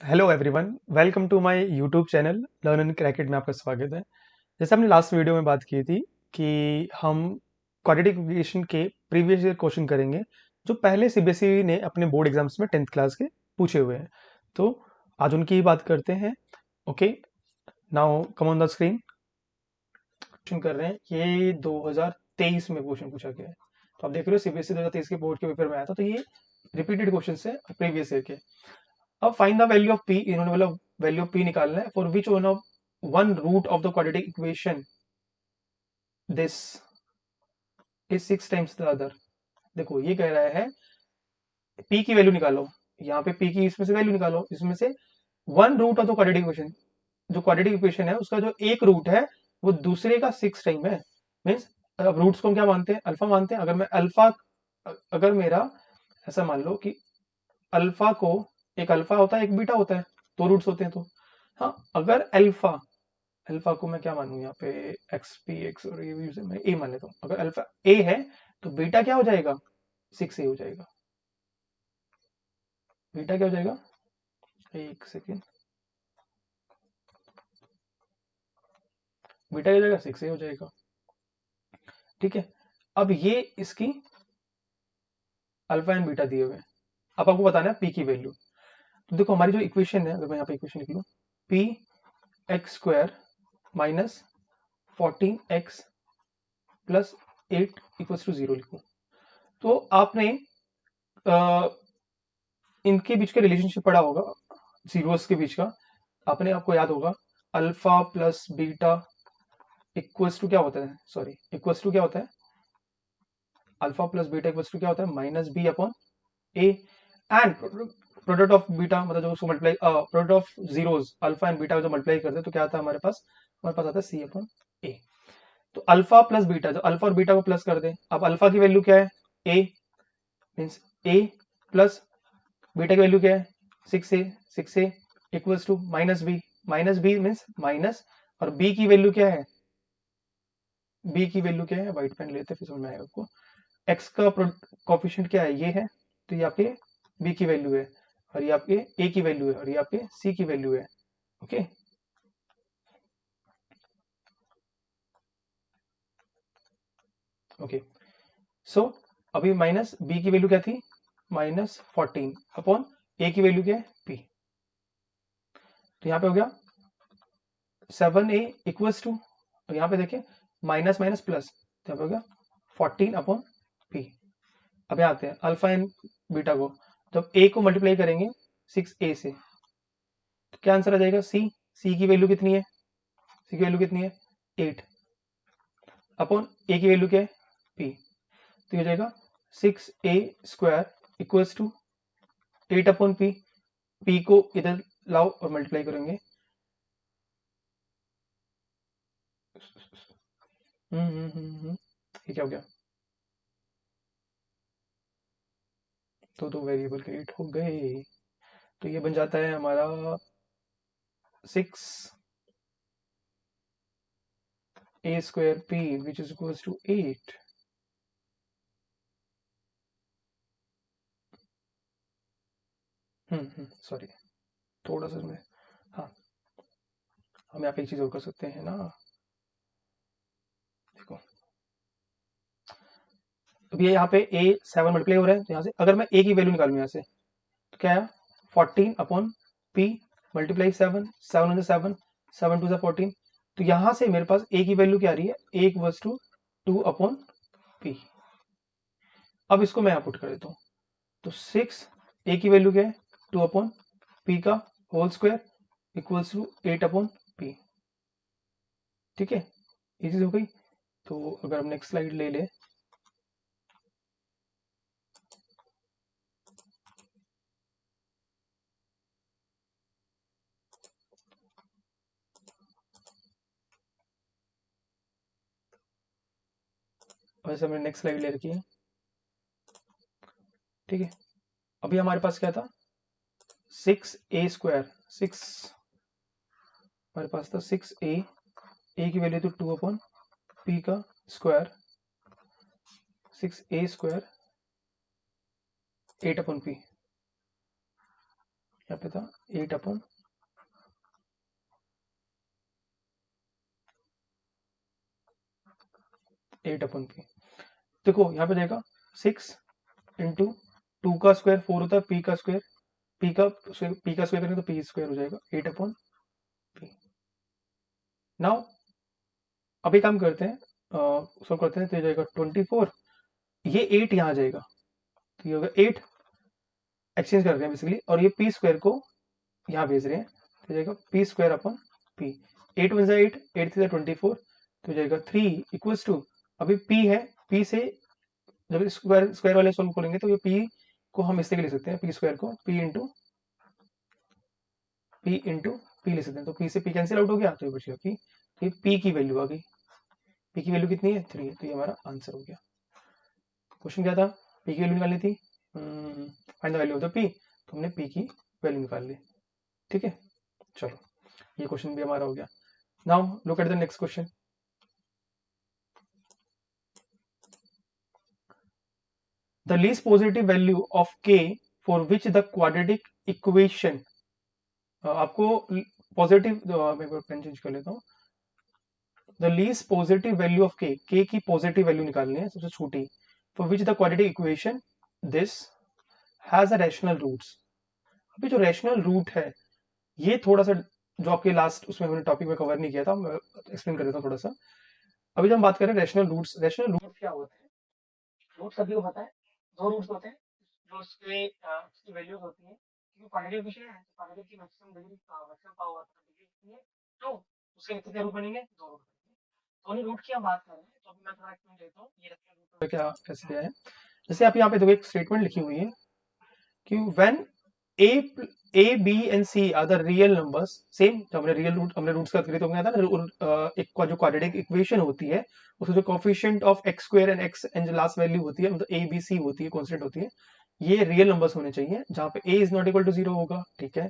Hello everyone, welcome to my YouTube channel learn and crack it में आपका स्वागत है। जैसे हमने लास्ट वीडियो में बात की थी कि हम क्वाड्रेटिक इक्वेशन के प्रीवियस ईयर क्वेश्चन करेंगे जो पहले सीबीएसई ने अपने बोर्ड एग्जाम्स में 10th क्लास के पूछे हुए हैं। तो आज उनकी ही बात करते हैं। Okay, now come on the screen. Question कर रहे हैं, ये 2023 में क्वेश्चन पूछा गया है। तो आप देख रहे हो सीबीएसई 2023 के बोर्ड के पेपर में आया था, तो ये रिपीटेड क्वेश्चन है प्रीवियस ईयर के। अब find the value of P, इन्होंने बोला वैल्यू ऑफ पी निकालना है for which one root of the quadratic equation this is 6 times the other. देखो ये कह रहा है पी की वैल्यू निकालो, यहाँ पे पी की इसमें से वैल्यू निकालो, इसमें से one root of the quadratic equation, जो क्वाड्रेटिक इक्वेशन है उसका जो एक रूट है वो दूसरे का 6 टाइम है। मीन्स अब रूट्स को हम क्या मानते हैं, अल्फा मानते हैं। अगर मेरा ऐसा मान लो कि अल्फा को, एक अल्फा होता है एक बीटा होता है, दो रूट्स होते हैं। तो हाँ, अगर अल्फा अल्फा को मैं क्या मानूं यहाँ पे, एक्स पी एक्स, और ये से मैं ए मान लेता हूँ। अगर अल्फा ए है तो बीटा क्या हो जाएगा, 6 ए हो जाएगा। बीटा क्या हो जाएगा, एक सेकेंड, बीटा क्या हो जाएगा, 6 ए हो जाएगा। ठीक है, अब ये इसकी अल्फा एंड बीटा दिए हुए हैं। अब आपको बताना है पी की वैल्यू। तो देखो हमारी जो इक्वेशन है, अगर मैं यहाँ पे इक्वेशन लिख लूँ, P X square minus 14x plus 8 equals to 0 लिखूं। तो आपने अ, इनके बीच का रिलेशनशिप पढ़ा होगा, जीरोस के बीच का। आपको याद होगा alpha plus beta equals to क्या होता है, सॉरी इक्वल्स टू क्या होता है, alpha plus beta equals to क्या होता है, minus B upon A. And product of beta मतलब जो उसको multiply, product of zeros alpha and beta जो मल्टीप्लाई करते हैं तो क्या आता है हमारे पास आता है सी अपॉन ए। तो अल्फा प्लस बीटा, जो अल्फा और बीटा को प्लस कर दे, अब अल्फा की वैल्यू क्या है, a, means a, plus beta की वैल्यू क्या है, 6a, 6a equals to minus b means minus, और बी की वैल्यू क्या है, बी की वैल्यू क्या है, व्हाइट पेन लेते हैं फिर समझ में आएगा आपको। एक्स का कॉफिशिएंट क्या है, ये है, तो ये आपके बी की वैल्यू है, और ये आपके ए की वैल्यू है, और ये आपके सी की वैल्यू है। ओके, ओके, सो अभी माइनस बी की वैल्यू क्या थी, -14 अपॉन ए की वैल्यू क्या है, पी। तो यहाँ पे हो गया 7a इक्वल्स टू, और यहाँ पे देखिए माइनस माइनस प्लस, तो यहाँ पे हो गया 14 अपॉन पी। अब यहाँ आते हैं अल्फा एंड बीटा को, जब ए को मल्टीप्लाई करेंगे 6a से तो क्या आंसर आ जाएगा, सी की वैल्यू कितनी है, सी की वैल्यू कितनी है 8 अपॉन ए की वैल्यू क्या है, पी। तो ये हो जाएगा 6a² equals to 8 upon p. P को इधर लाओ और मल्टीप्लाई करेंगे, ये क्या हो गया, तो दो वेरिएबल क्रिएट हो गए। तो ये बन जाता है हमारा 6a² p which is equals to 8। Sorry, थोड़ा सा इसमें, हाँ, हम यहाँ पे एक चीज और कर सकते हैं ना, देखो अब ये यहाँ पे a 7 मल्टीप्लाई हो रहा है, तो यहाँ से अगर मैं a की वैल्यू निकालूं यहाँ से, तो क्या है 14 अपॉन p मल्टीप्लाई 7, 7 तो यहाँ से मेरे पास a की वैल्यू क्या आ रही है, a equals to 2 upon p। अब इसको मैं यहाँ पुट कर देता हूँ, तो 6 a की वैल्यू क्या है, 2 अपॉन p का whole square equals to 8 upon p। ठीक है, ये चीज हो गई। तो अगर हम नेक्स्ट स्लाइड ले ले, वैसे हमने नेक्स्ट स्लाइड ले रखी है। ठीक है, अभी हमारे पास क्या था, 6a², 6, हमारे पास था 6a, a की वैल्यू तो 2 अपॉन p का स्क्वायर, 6a² 8 अपॉन p। यहाँ पे था 8/8 P। देखो यहाँ पे देखा 6 इंटू 2 का स्क्वायर 4 होता है, P का स्क्वायर करेंगे तो P स्क्वायर हो जाएगा 8/P। नाउ अभी काम करते हैं, सॉल्व करते हैं, तो ये जाएगा 24, ये 8 यहाँ आ जाएगा, तो ये होगा 8, एक्सचेंज कर रहे हैं बेसिकली, और ये P स्क्वायर को यहाँ भेज रहे हैं, तो जाएगा P²/P। 8 वन 8, 8 3 24, तो जाएगा 3 इक्वल्स टू, अभी P है, P से जब स्क्वायर स्क्वायर वाले सॉल्व करेंगे तो ये P को हम इससे लिख सकते हैं, P स्क्वायर को P इंटू P लिख सकते हैं, तो P से P कैंसिल आउट हो गया, तो ये बचेगा P, तो ये P की वैल्यू आ गई। P की वैल्यू कितनी है, 3 है, तो ये हमारा आंसर हो गया। क्वेश्चन क्या था, P की वैल्यू निकालनी थी, find the value of the P, तो हमने P की वैल्यू निकाल ली। ठीक है, चलो ये क्वेश्चन भी हमारा हो गया। Now look at the next question. The least positive value of k for which the quadratic equation, आपको पॉजिटिव, मैं पेन चेंज कर लेता हूँ, the least positive value of k की पॉजिटिव वैल्यू निकालनी है, सबसे छोटी, for which the quadratic equation this has a rational roots. अभी जो रैशनल रूट है, ये थोड़ा सा जो आपके लास्ट उसमें हमने टॉपिक में कवर नहीं किया था, मैं एक्सप्लेन कर देता हूँ थोड़ा सा। अभी जब हम बात करें रैशनल रूट्स, रैशनल रूट क्या होते हैं, रूट सभी को पता है, दो रूट्स होते हैं, जो उसके उसकी वैल्यूज होती है, क्योंकि क्वाड्रेटिक इक्वेशन है, तो क्वाड्रेटिक की maximum degree maximum power degree है, तो उसके कितने रूट बनेंगे, दो रूट बनेंगे। दोनों रूट की हम बात कर रहे हैं, तो अभी मैं थोड़ा एक्सप्लेन देता हूँ ये रैशनल रूट क्या कैसे दिया है। जैसे आप यहाँ पे देखो एक स्टेटमेंट लिखी हुई है कि when a b and c are the real numbers, same जब हमने रियल रूट हमने रूट्स का करी तो हमने था ना, एक जो क्वाड्रेटिक इक्वेशन होती है उसमें जो coefficient of x² and x and जो लास्ट वैल्यू होती है, मतलब a b c होती है, कांस्टेंट होती है, ये रियल नंबर्स होने चाहिए जहां पे a is not equal to 0 होगा। ठीक है,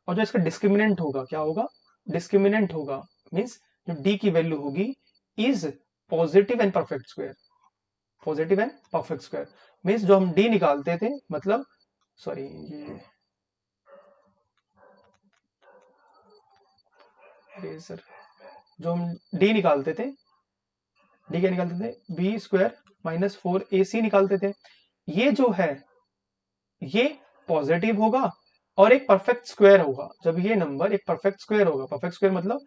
और जो इसका डिस्क्रिमिनेंट होगा, क्या होगा, डिस्क्रिमिनेंट होगा मींस जो d की वैल्यू होगी is positive and perfect square, positive and perfect square means जो हम d निकालते थे, मतलब सॉरी ये सर, जो हम d निकालते थे, d क्या निकालते थे, b² - 4ac निकालते थे, ये जो है ये पॉजिटिव होगा और एक परफेक्ट स्क्वायर होगा। जब ये नंबर एक परफेक्ट स्क्वायर होगा, परफेक्ट स्क्वायर मतलब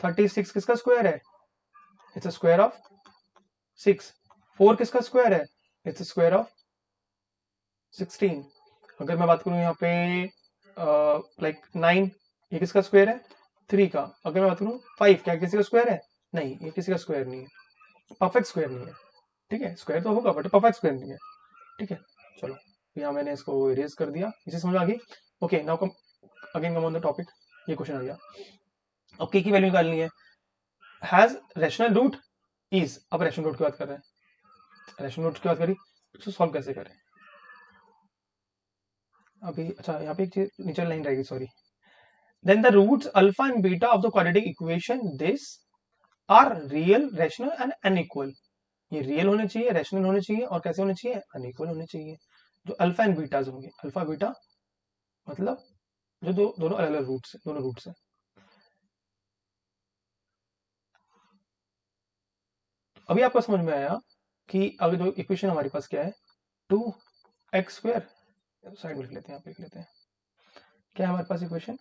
36 किसका स्क्वायर है, इट्स स्क्वायर ऑफ 6। 4 किसका स्क्वायर है, इट्स स्क्वायर ऑफ 16। अगर मैं बात करूं यहाँ पे लाइक 9, ये किसका स्क्वायर है, 3 का। अगर मैं बात करूं 5, क्या किसी का स्क्वायर है, नहीं, ये किसी का स्क्वायर नहीं है, परफेक्ट स्क्वायर नहीं है। ठीक है, स्क्वायर तो होगा बट परफेक्ट स्क्वायर नहीं है। ठीक है, चलो यहाँ मैंने इसको इरेज कर दिया, इसे समझ आ गई। Okay, now come again come on the topic, ये क्वेश्चन आ गया। अब की वैल्यू निकालनी है, हैज रैशनल रूट इज, अब रैशनल रूट की बात कर रहे हैं, रैशनल रूट की बात करी, इसको सॉल्व कैसे करें। अभी अच्छा यहाँ पे एक चीज नीचे लाइन रहेगी, sorry, then the roots alpha and beta of the quadratic equation this are real, rational and unequal। ये रियल होने चाहिए, रैशनल होने चाहिए, और कैसे होने चाहिए, अनइक्वल होने चाहिए। जो अल्फा एंड बीटाज होंगे, अल्फा बीटा मतलब जो दोनों अलग अलग रूट्स है, दोनों रूट्स है। अभी आपको समझ में आया कि अगर जो इक्वेशन हमारे पास क्या है, 2x², साइड में लिख लेते हैं, यहाँ पे लिख लेते हैं, क्या है हमारे पास equation,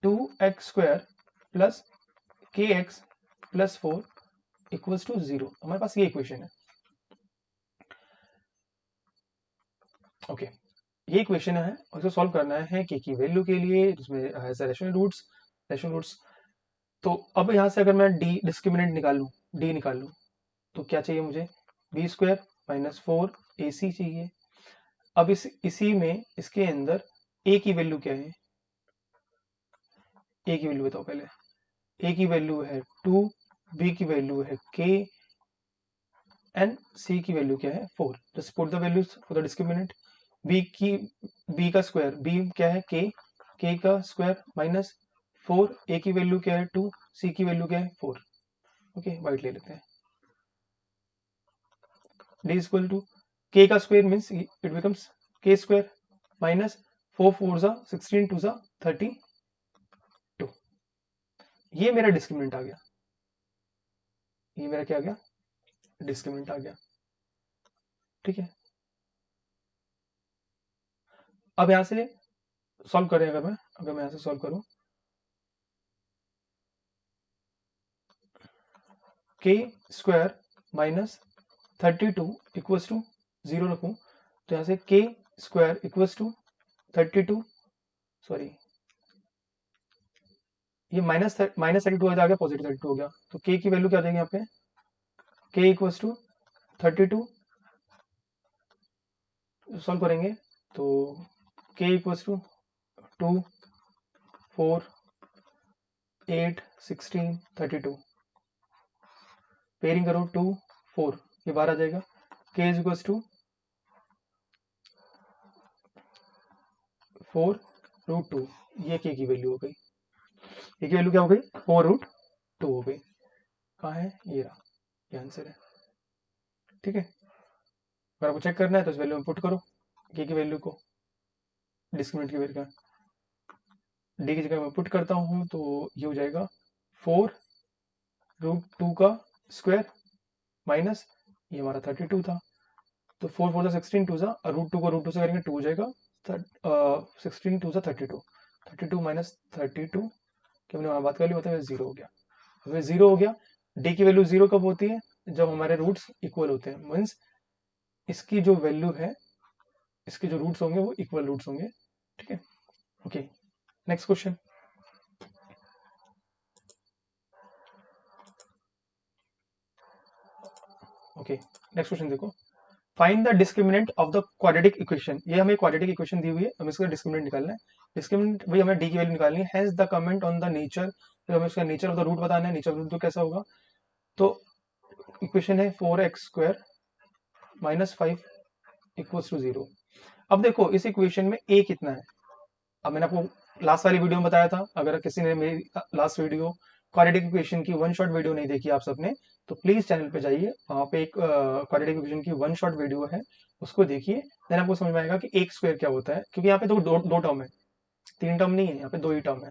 2x² plus kx plus 4 equals to 0, हमारे पास ये इक्वेशन है। ओके, ये इक्वेशन है और इसको सॉल्व करना है के की वैल्यू के लिए, जिसमें है रैशनल रूट्स, रैशनल रूट्स। तो अब यहाँ से अगर मैं डी डिस्क्रिमिनेंट निकालूं, डी निकालूं, तो क्या चाहिए मुझे, b²-4ac चाहिए। अब इसी में इसके अंदर a की वैल्यू क्या है, a की वैल्यू बताओ पहले, a की वैल्यू है 2, b की वैल्यू है k एंड c की वैल्यू क्या है 4। Just put the values for the discriminant, b का स्क्वायर, b क्या है k का स्क्वायर माइनस 4, a की वैल्यू क्या है 2, c की वैल्यू क्या है 4। ओके, वाइट ले लेते हैं, d is equal to k का square means it becomes k square minus 4 4 जा 16 2 जा 32। ये मेरा डिस्क्रिमिनेंट आ गया, ये मेरा क्या आ गया, डिस्क्रिमिनेंट आ गया। ठीक है, अब यहां से सॉल्व करें, अगर मैं यहां से सॉल्व करूं, k square minus 32 equals to 0 रखूं तो यहां से k square equals to 32, sorry ये माइनस 32 आ गया, पॉजिटिव 32 हो गया, तो k की वैल्यू क्या आ जाएगी यहाँ पे, k इक्वल्स टू 32 सॉल्व करेंगे तो k इक्वल्स टू 2 4 8 16 32, पेयरिंग करो 2 4, ये बाहर आ जाएगा, k is equals to 4 root 2, ये k की वैल्यू हो गई, k की वैल्यू क्या हो गई, 4 रूट 2 हो गई। कहाँ है, ये रहा, ये आंसर है। ठीक है, अगर आपको चेक करना है तो इस वैल्यू में पुट करो k की वैल्यू को, डिस्क्रिमिनेंट की वैल्यू का d की जगह मैं पुट करता हूँ तो ये हो जाएगा 4 रूट 2 का स्क्वायर माइनस ये हमारा 32 था, तो 4 4 जा 16 2 जा, रूट 2 को रूट 2 से करेंगे 2 हो जाएगा, 16 2 जा 32, 32 माइनस 32 कि हमने वहाँ बात कर ली, मतलब 0 हो गया। अब 0 हो गया, d की वैल्यू 0 कब होती है, जब हमारे रूट्स इक्वल होते हैं, मीन्स इसकी जो वैल्यू है, इसके जो रूट्स होंगे वो इक्वल रूट्स होंगे। ठीक है, okay, next question. Okay, next question देखो, find the discriminant of the quadratic equation. ये हमें क्वाड्रेटिक इक्वेशन दी हुई है, हमें इसका डिस्क्रिमिनेंट निकालना है। डिस्क्रिमिनेंट भाई हमें डी की वैल्यू निकालनी है, hence the comment on the nature, तो हमें उसका नेचर ऑफ द रूट बताना है, नेचर ऑफ द रूट तो कैसा होगा, तो इक्वेशन है 4x square minus 5 equals to 0। अब देखो इस इक्वेशन में a कितना है, अब मैंने आपको लास्ट वाली वीडियो में बताया था, अगर किसी ने मेरी लास्ट वीडियो क्वाड्रेटिक इक्वेशन की वन शॉट वीडियो नहीं देखी आप सबने, तो प्लीज चैनल पे जाइए, वहां पे एक क्वाड्रेटिक इक्वेशन की वन शॉट वीडियो है, उसको देखिए, देन आपको समझ में आएगा कि एक स्क्वायर क्या होता है, क्योंकि यहाँ पे दो टर्म है, तीन टर्म नहीं है, यहाँ पे दो ही टर्म है।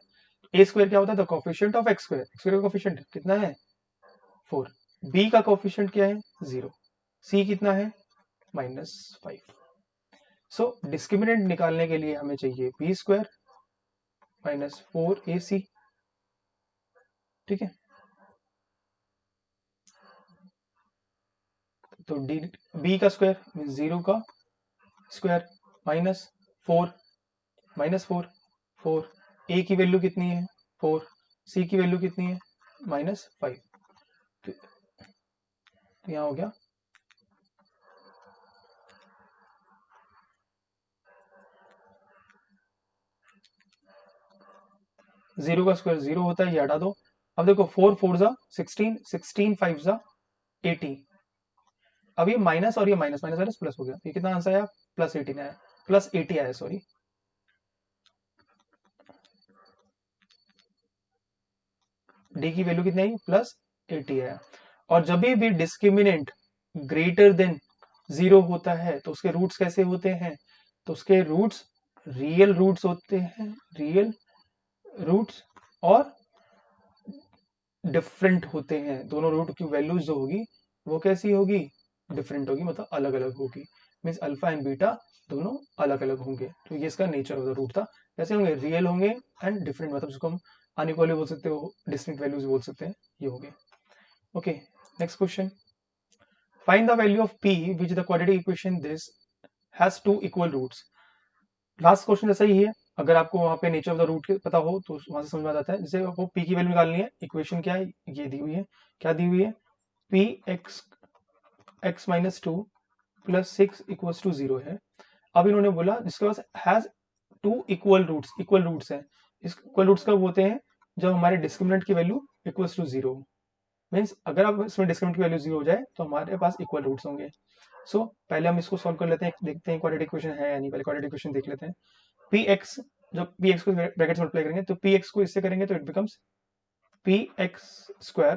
ए स्क्वायर क्या होता है, the coefficient of x square, x square का कोफिशिएंट कितना है 4, बी का कोफिशिएंट क्या है 0, सी कितना है -5। सो डिस्क्रिमिनेंट निकालने के लिए हमें चाहिए बी स्क्वायर -4ac। ठीक है, तो डी बी का स्क्वायर मीन 0 का स्क्वायर -4 4 ए की वैल्यू कितनी है 4, सी की वैल्यू कितनी है -5, तो यहाँ हो गया 0 का स्क्वायर 0 होता है, ये हटा दो। अब देखो 4 4 जा 16, 16 5 जा 18, अब ये माइनस और ये माइनस माइनस माइनस प्लस हो गया, ये कितना आंसर आया +18 आया, +80 आया, सॉरी। डी की वैल्यू कितनी आई +80 आया। और जब भी डिस्क्रिमिनेंट ग्रेटर देन 0 होता है तो उसके रूट्स कैसे होते हैं, तो उसके रूट्स रियल रूट्स होते हैं, रियल रूट्स और डिफरेंट होते हैं, दोनों रूट की वैल्यूज जो होगी वो कैसी होगी, डिफरेंट होगी, मतलब अलग अलग होगी, मीन्स अल्फा एंड बीटा दोनों अलग अलग होंगे। तो ये इसका नेचर ऑफ द रूट था, कैसे होंगे, रियल होंगे एंड डिफरेंट, मतलब जिसको हम अनइक्वल बोल सकते हो, डिस्टिंक्ट वैल्यूज बोल सकते हैं, ये हो गए। Okay, next question, find the value of p which the quadratic equation this has two equal roots. Last question जैसा ही है, अगर आपको वहां पे नेचर ऑफ द रूट पता हो तो वहां से समझ में आ जाता है। जैसे आपको p की वैल्यू निकालनी है, इक्वेशन क्या है, ये दी हुई है, क्या दी हुई है, p x -2 + 6 = 0 है। अब इन्होंने बोला जिसके पास हैज टू इक्वल रूट्स है, इक्वल रूट्स कब होते हैं, जब हमारे डिस्क्रिमिनेंट की वैल्यू इक्वल्स टू 0, मीन्स अगर आप इसमें डिस्क्रिमिनेंट की वैल्यू 0 हो जाए तो हमारे पास इक्वल रूट्स होंगे। सो पहले हम इसको सॉल्व कर लेते हैं, देखते हैं क्वाड्रेटिक इक्वेशन है या नहीं, पहले क्वाड्रेटिक इक्वेशन देख लेते हैं। px, जब px को ब्रैकेट में मल्टीप्लाई करेंगे तो px को इससे करेंगे तो इट बिकम्स px²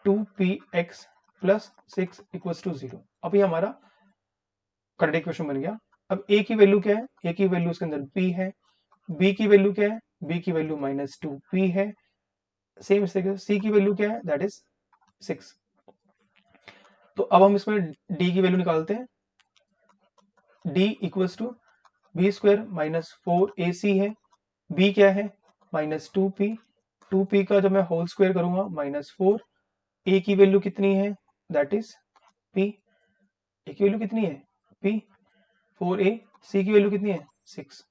-2px + 6 = 0। अब ये हमारा करेक्ट इक्वेशन बन गया। अब ए की वैल्यू क्या है, ए की वैल्यू इसके अंदर बी है, बी की वैल्यू क्या है, बी की वैल्यू -2p है, सेम इस तरीके से सी की वैल्यू क्या है, दैट इज 6। तो अब हम इसमें डी की वैल्यू निकालते हैं, d equals to b square -4ac है, बी क्या है -2p, 2p का जब मैं होल स्क्वायर करूंगा -4, ए की वैल्यू कितनी है, दैट इज p, ए की वैल्यू कितनी है p, 4a, सी की वैल्यू कितनी है 6।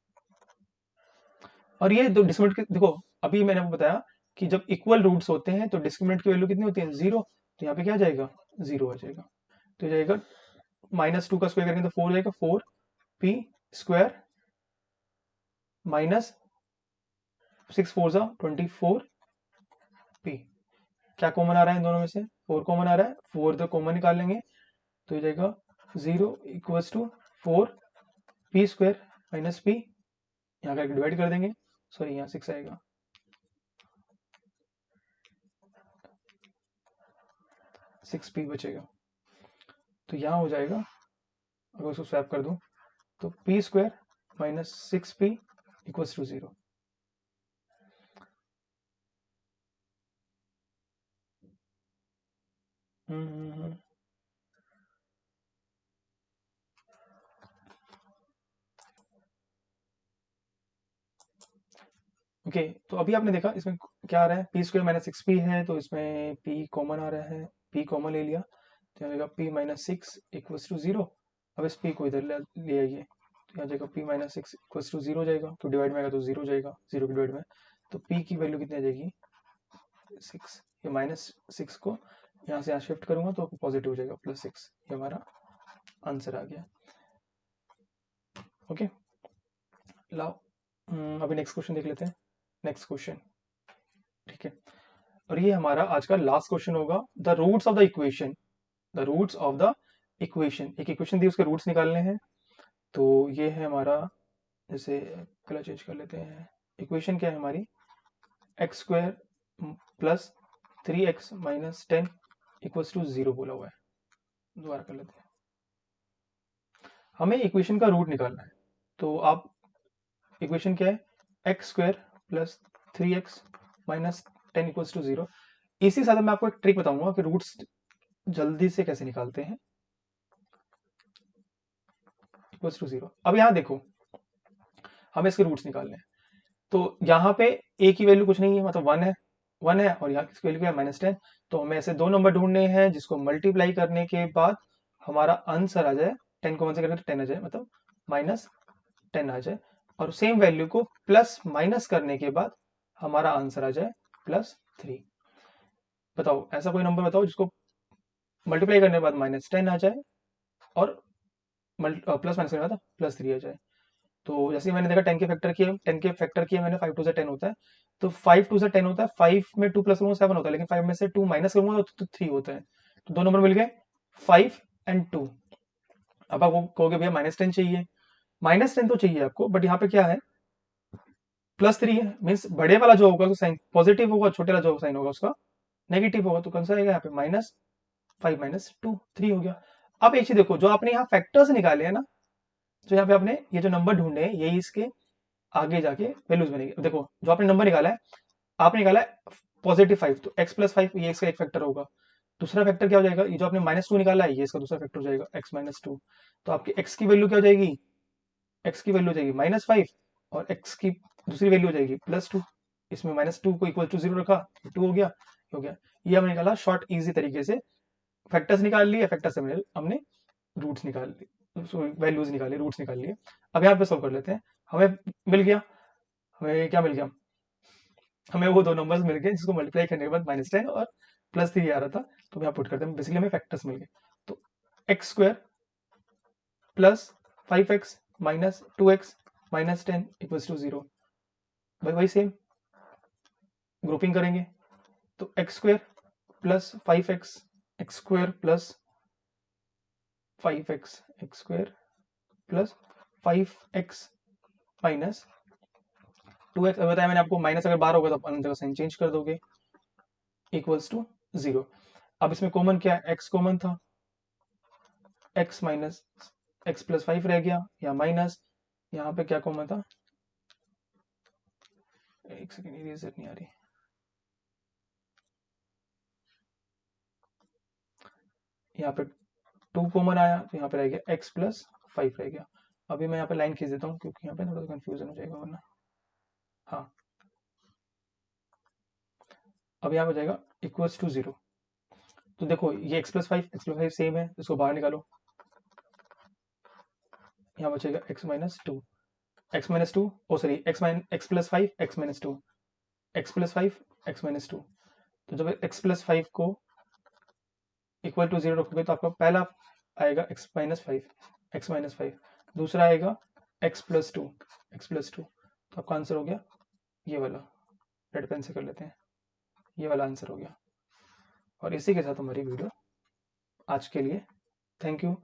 और ये दो डिस्क्रिमिनेंट देखो, अभी मैंने आपको बताया कि जब इक्वल रूट्स होते हैं तो डिस्क्रिमिनेंट की वैल्यू कितनी होती है 0, तो यहाँ पे क्या आ जाएगा 0 आ जाएगा। तो जाएगा -2 का स्क्वायर करेंगे तो 4 जाएगा, 4p स्क्वायर माइनस 6 4 जा 24p। क्या कॉमन आ रहा है इन दोनों में से, 4 कॉमन आ रहा है, 4 तो कॉमन निकाल लेंगे, तो ये जाएगा 0 equals to 4p square minus p, यहाँ का डिवाइड कर देंगे, सॉरी यहाँ 6 आएगा, 6p बचेगा। तो यहाँ हो जाएगा, अगर उसको स्वैप कर दूं तो p square minus 6p equals to 0। Okay तो अभी आपने देखा इसमें क्या आ रहा है, पी स्क्वायर माइनस 6p है, तो इसमें p कॉमन आ रहा है, p कॉमन ले लिया तो यहाँ जाएगा p माइनस 6 इक्वल्स टू 0। अब इस p को इधर ले आइए, तो यहाँ जाएगा p माइनस 6 इक्वल्स टू 0 जाएगा, तो डिवाइड में आएगा तो 0 जाएगा, 0 की डिवाइड में, तो p की वैल्यू कितनी आ जाएगी 6, ये -6 को यहाँ से यहाँ शिफ्ट करूंगा तो पॉजिटिव हो जाएगा +6, ये हमारा आंसर आ गया। ओके लाओ अभी नेक्स्ट क्वेश्चन देख लेते हैं, नेक्स्ट क्वेश्चन, ठीक है। और ये हमारा आज का लास्ट क्वेश्चन होगा, the roots of the equation, the roots of the equation, एक इक्वेशन दी उसके रूट्स निकालने हैं। तो ये है हमारा, जैसे कलर चेंज कर लेते हैं, इक्वेशन क्या है हमारी, x square plus 3x minus 10 equals to 0 बोला हुआ है। दोबारा कर लेते हैं, हमें इक्वेशन का रूट निकालना है। तो आप इक्वेशन क्या है, x square plus 3x minus 10 equals to 0। इसी साथ मैं आपको एक ट्रिक बताऊंगा कि रूट्स जल्दी से कैसे निकालते हैं, इक्वल्स टू 0। अब यहाँ देखो, हमें इसके रूट्स निकालने हैं, तो यहाँ पे a की वैल्यू कुछ नहीं है, मतलब 1 है, 1 है, और यहाँ की वैल्यू क्या है -10। तो हमें ऐसे दो नंबर ढूंढने हैं जिसको मल्टीप्लाई करने के बाद हमारा आंसर आ जाए, 10 को 1 से करेंगे तो 10 आ जाए, मतलब -10 आ जाए, और सेम वैल्यू को प्लस माइनस करने के बाद हमारा आंसर आ जाए +3। बताओ ऐसा कोई नंबर बताओ जिसको मल्टीप्लाई करने के बाद -10 आ जाए और प्लस माइनस करने के बाद +3 आ जाए। तो जैसे मैंने देखा 10 के फैक्टर किए, 10 के फैक्टर किए मैंने, 5 2 से 10 होता है, तो 5 2 से 10 होता है, 5 में 2 प्लस करूंगा 7 होता है, लेकिन 5 में से 2 माइनस करूंगा तो 3 होता है। तो दो नंबर मिल गए 5 एंड 2। अब आप कहोगे भैया -10 चाहिए, -10 तो चाहिए आपको, बट यहाँ पे क्या है +3 है, मीन्स बड़े वाला जो होगा उसका साइन पॉजिटिव होगा, छोटे वाला जो साइन होगा उसका नेगेटिव होगा, तो कौन सा आएगा यहाँ पे -5 -2 3 हो गया। अब एक चीज देखो, जो आपने यहाँ फैक्टर्स निकाले हैं ना, तो यहाँ पे आपने ये जो नंबर ढूंढे हैं यही इसके आगे जाके वैल्यूज बनेगी। देखो जो आपने नंबर निकाला है, आपने निकाला है +5, तो x + 5 ये इसका एक फैक्टर होगा। दूसरा फैक्टर क्या हो जाएगा, ये जो आपने -2 निकाला है ये इसका दूसरा फैक्टर हो जाएगा, x - 2। तो आपकी x की वैल्यू क्या हो जाएगी, x की वैल्यू हो जाएगी -5, और x की दूसरी वैल्यू हो जाएगी +2। इसमें -2 को इक्वल टू 0 रखा, 2 हो गया, हो गया। ये हमने निकाला शॉर्ट इजी तरीके से, फैक्टर्स निकाल लिए, फैक्टर से हमने रूट्स निकाल लिए, वैल्यूज निकाली, रूट्स निकाल लिए। अब यहाँ पे सॉल्व कर लेते हैं, हमें मिल गया, हमें क्या मिल गया, हमें वो दो नंबर्स मिल गए जिसको मल्टीप्लाई करने के बाद -10 और +3 आ रहा था, तो यहाँ पुट करते हैं, बेसिकली हमें फैक्टर्स मिल गए। तो x square plus 5x minus 2x minus 10 equals to 0। भाई वही सेम ग्रुपिंग करेंगे, तो x square plus 5x, x square plus 5x, x square plus 5x minus 2x। अब बताया मैंने आपको, माइनस अगर बाहर होगा तो आप अंदर का साइन चेंज कर दोगे, इक्वल्स टू 0। अब इसमें कॉमन क्या है, x कॉमन था, x माइनस एक्स प्लस 5 रह गया, या माइनस, यहाँ पे क्या कॉमन था, एक सेकेंड इरेजर नहीं आ रही, यहाँ पे 2 कॉमन आया तो यहाँ पे रह गया एक्स प्लस 5 रह गया। अभी मैं यहाँ पे लाइन खींच देता हूँ क्योंकि यहाँ पे थोड़ा कंफ्यूजन हो जाएगा वरना। हाँ, अब यहाँ हो जाएगा इक्वल्स टू 0। तो देखो ये x+5 सेम है, इसको बाहर निकालो, यहाँ बचेगा x minus two, X minus two, oh sorry X plus 5 X minus two, X plus 5 X minus two. तो जब x प्लस 5 को इक्वल टू 0 रखोगे तो आपका पहला आएगा एक्स माइनस फाइव, दूसरा आएगा एक्स प्लस टू, तो आपका आंसर हो गया ये वाला, रेड पेन से कर लेते हैं, ये वाला आंसर हो गया। और इसी के साथ हमारी वीडियो आज के लिए, थैंक यू।